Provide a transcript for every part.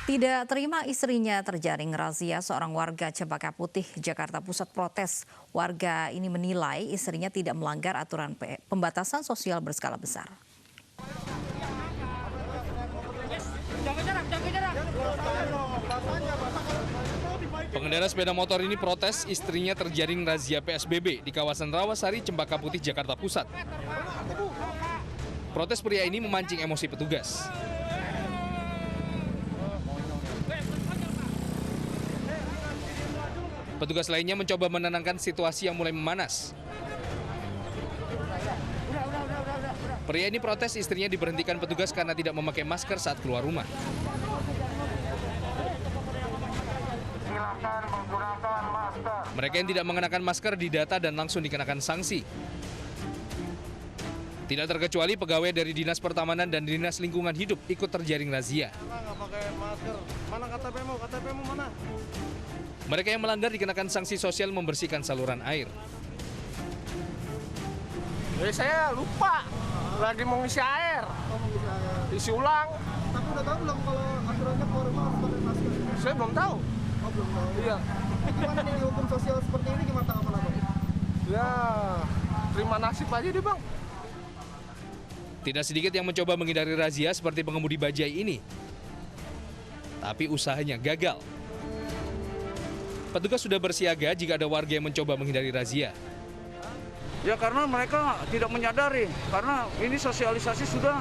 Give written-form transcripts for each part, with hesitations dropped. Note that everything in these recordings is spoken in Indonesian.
Tidak terima istrinya terjaring razia, seorang warga Cempaka Putih, Jakarta Pusat protes. Warga ini menilai istrinya tidak melanggar aturan pembatasan sosial berskala besar. Pengendara sepeda motor ini protes istrinya terjaring razia PSBB di kawasan Rawasari, Cempaka Putih, Jakarta Pusat. Protes pria ini memancing emosi petugas. Petugas lainnya mencoba menenangkan situasi yang mulai memanas. Pria ini protes istrinya diberhentikan petugas karena tidak memakai masker saat keluar rumah. Mereka yang tidak mengenakan masker didata dan langsung dikenakan sanksi. Tidak terkecuali pegawai dari Dinas Pertamanan dan Dinas Lingkungan Hidup ikut terjaring razia. Mana KTP-mu mana? Mereka yang melanggar dikenakan sanksi sosial membersihkan saluran air. Saya lupa, lagi mau ngisi air. Isi ulang. Tapi udah tahu belum kalau aturannya keluar rumah harus pakai masker? Saya belum tahu. Oh, belum tahu. Iya. Gimana nih hukum sosial seperti ini, gimana tanggapan Abang? Ya, terima nasib aja deh, Bang. Tidak sedikit yang mencoba menghindari razia seperti pengemudi bajai ini. Tapi usahanya gagal. Petugas sudah bersiaga jika ada warga yang mencoba menghindari razia. Ya karena mereka tidak menyadari, karena ini sosialisasi sudah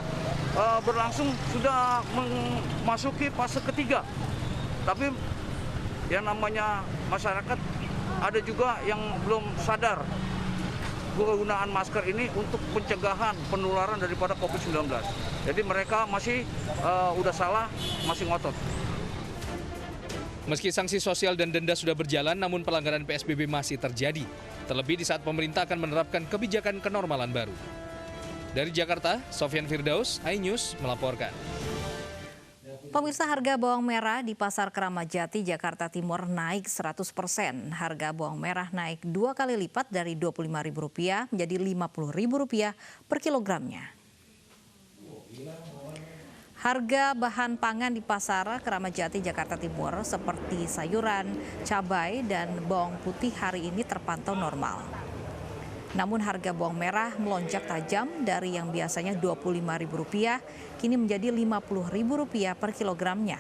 berlangsung, sudah memasuki fase ketiga. Tapi yang namanya masyarakat ada juga yang belum sadar penggunaan masker ini untuk pencegahan penularan daripada COVID-19. Jadi mereka masih udah salah, masih ngotot. Meski sanksi sosial dan denda sudah berjalan, namun pelanggaran PSBB masih terjadi. Terlebih di saat pemerintah akan menerapkan kebijakan kenormalan baru. Dari Jakarta, Sofyan Firdaus, iNews melaporkan. Pemirsa, harga bawang merah di Pasar Keramat Jati, Jakarta Timur naik 100%. Harga bawang merah naik 2 kali lipat dari Rp25.000 menjadi Rp50.000 per kilogramnya. Harga bahan pangan di Pasar Keramat Jati, Jakarta Timur seperti sayuran, cabai, dan bawang putih hari ini terpantau normal. Namun harga bawang merah melonjak tajam dari yang biasanya Rp25.000 kini menjadi Rp50.000 per kilogramnya.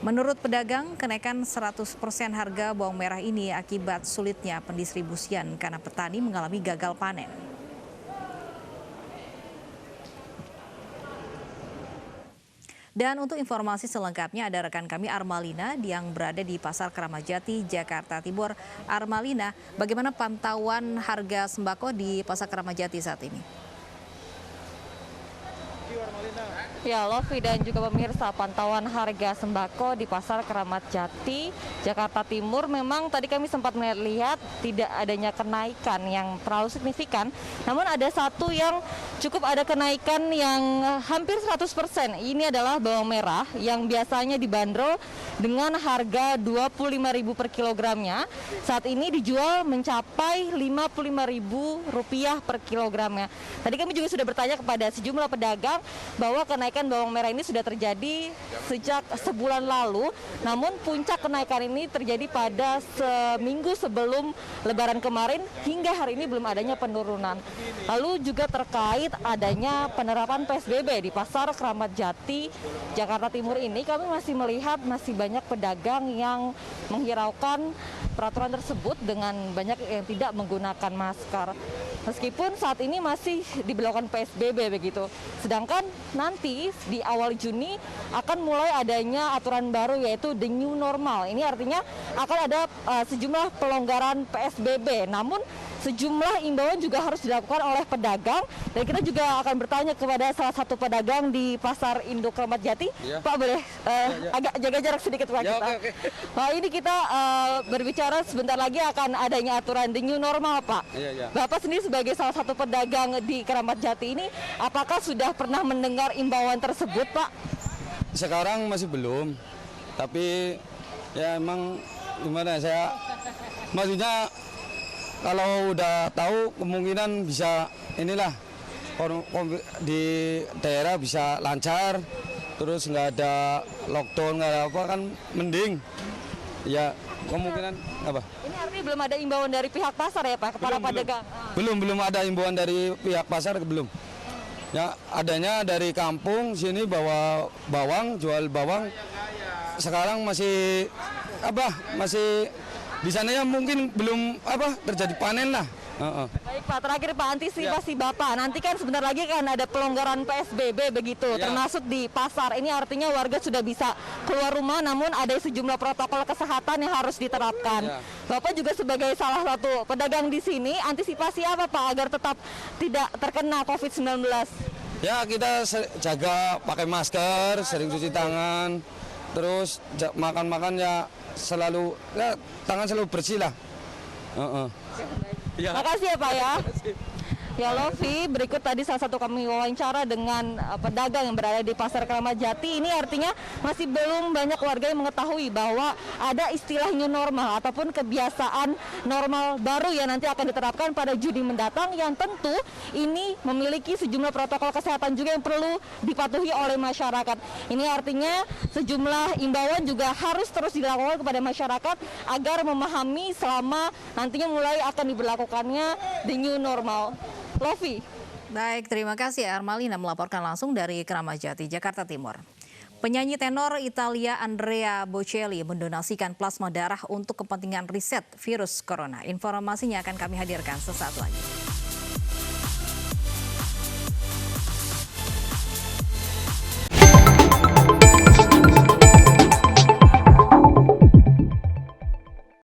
Menurut pedagang, kenaikan 100% harga bawang merah ini akibat sulitnya pendistribusian karena petani mengalami gagal panen. Dan untuk informasi selengkapnya ada rekan kami Armalina yang berada di Pasar Keramat Jati, Jakarta Timur. Armalina, bagaimana pantauan harga sembako di Pasar Keramat Jati saat ini? Ya, Lovi dan juga pemirsa, pantauan harga sembako di Pasar Keramat Jati, Jakarta Timur memang tadi kami sempat melihat tidak adanya kenaikan yang terlalu signifikan. Namun ada satu yang cukup ada kenaikan yang hampir 100%. Ini adalah bawang merah yang biasanya dibanderol dengan harga Rp25.000 per kilogramnya. Saat ini dijual mencapai Rp55.000 per kilogramnya. Tadi kami juga sudah bertanya kepada sejumlah pedagang bahwa kenaikan bawang merah ini sudah terjadi sejak sebulan lalu, namun puncak kenaikan ini terjadi pada seminggu sebelum Lebaran kemarin hingga hari ini belum adanya penurunan. Lalu juga terkait adanya penerapan PSBB di Pasar Keramat Jati, Jakarta Timur ini, kami masih melihat masih banyak pedagang yang menghiraukan peraturan tersebut dengan banyak yang tidak menggunakan masker. Meskipun saat ini masih diberlakukan PSBB begitu. Sedangkan nanti di awal Juni akan mulai adanya aturan baru yaitu the new normal. Ini artinya akan ada sejumlah pelonggaran PSBB. Namun sejumlah imbauan juga harus dilakukan oleh pedagang. Dan kita juga akan bertanya kepada salah satu pedagang di Pasar Induk Keramat Jati. Ya. Pak, boleh agak jaga jarak sedikit Pak ya, kita. Okay. Nah, ini kita berbicara sebentar lagi akan adanya aturan the new normal, Pak. Ya. Bapak sendiri sebagai salah satu pedagang di Keramat Jati ini, apakah sudah pernah mendengar imbauan tersebut, Pak? Sekarang masih belum. Tapi ya emang gimana, saya maksudnya kalau udah tahu kemungkinan bisa inilah di daerah bisa lancar, terus nggak ada lockdown, nggak ada apa kan mending. Ya kemungkinan apa? Ini artinya belum ada imbauan dari pihak pasar ya Pak, kepada pedagang? Belum ada himbauan dari pihak pasar, belum. Ya adanya dari kampung sini bawa bawang, jual bawang. Sekarang masih masih di sana ya mungkin belum terjadi panen lah. Baik Pak, terakhir Pak, antisipasi Bapak, nanti kan sebentar lagi kan ada pelonggaran PSBB begitu, termasuk di pasar. Ini artinya warga sudah bisa keluar rumah, namun ada sejumlah protokol kesehatan yang harus diterapkan. Bapak juga sebagai salah satu pedagang di sini, antisipasi apa Pak agar tetap tidak terkena COVID-19? Ya kita jaga pakai masker, sering cuci tangan, terus makan ya selalu tangan selalu bersih lah. Makasih ya Pak ya. Ya Lovi, berikut tadi salah satu kami wawancara dengan pedagang yang berada di Pasar Keramat Jati. Ini artinya masih belum banyak warga yang mengetahui bahwa ada istilah new normal ataupun kebiasaan normal baru yang nanti akan diterapkan pada Juni mendatang, yang tentu ini memiliki sejumlah protokol kesehatan juga yang perlu dipatuhi oleh masyarakat. Ini artinya sejumlah imbauan juga harus terus dilakukan kepada masyarakat agar memahami selama nantinya mulai akan diberlakukannya the new normal. Lovi. Baik, terima kasih Armalina melaporkan langsung dari Keramat Jati, Jakarta Timur. Penyanyi tenor Italia Andrea Bocelli mendonasikan plasma darah untuk kepentingan riset virus corona. Informasinya akan kami hadirkan sesaat lagi.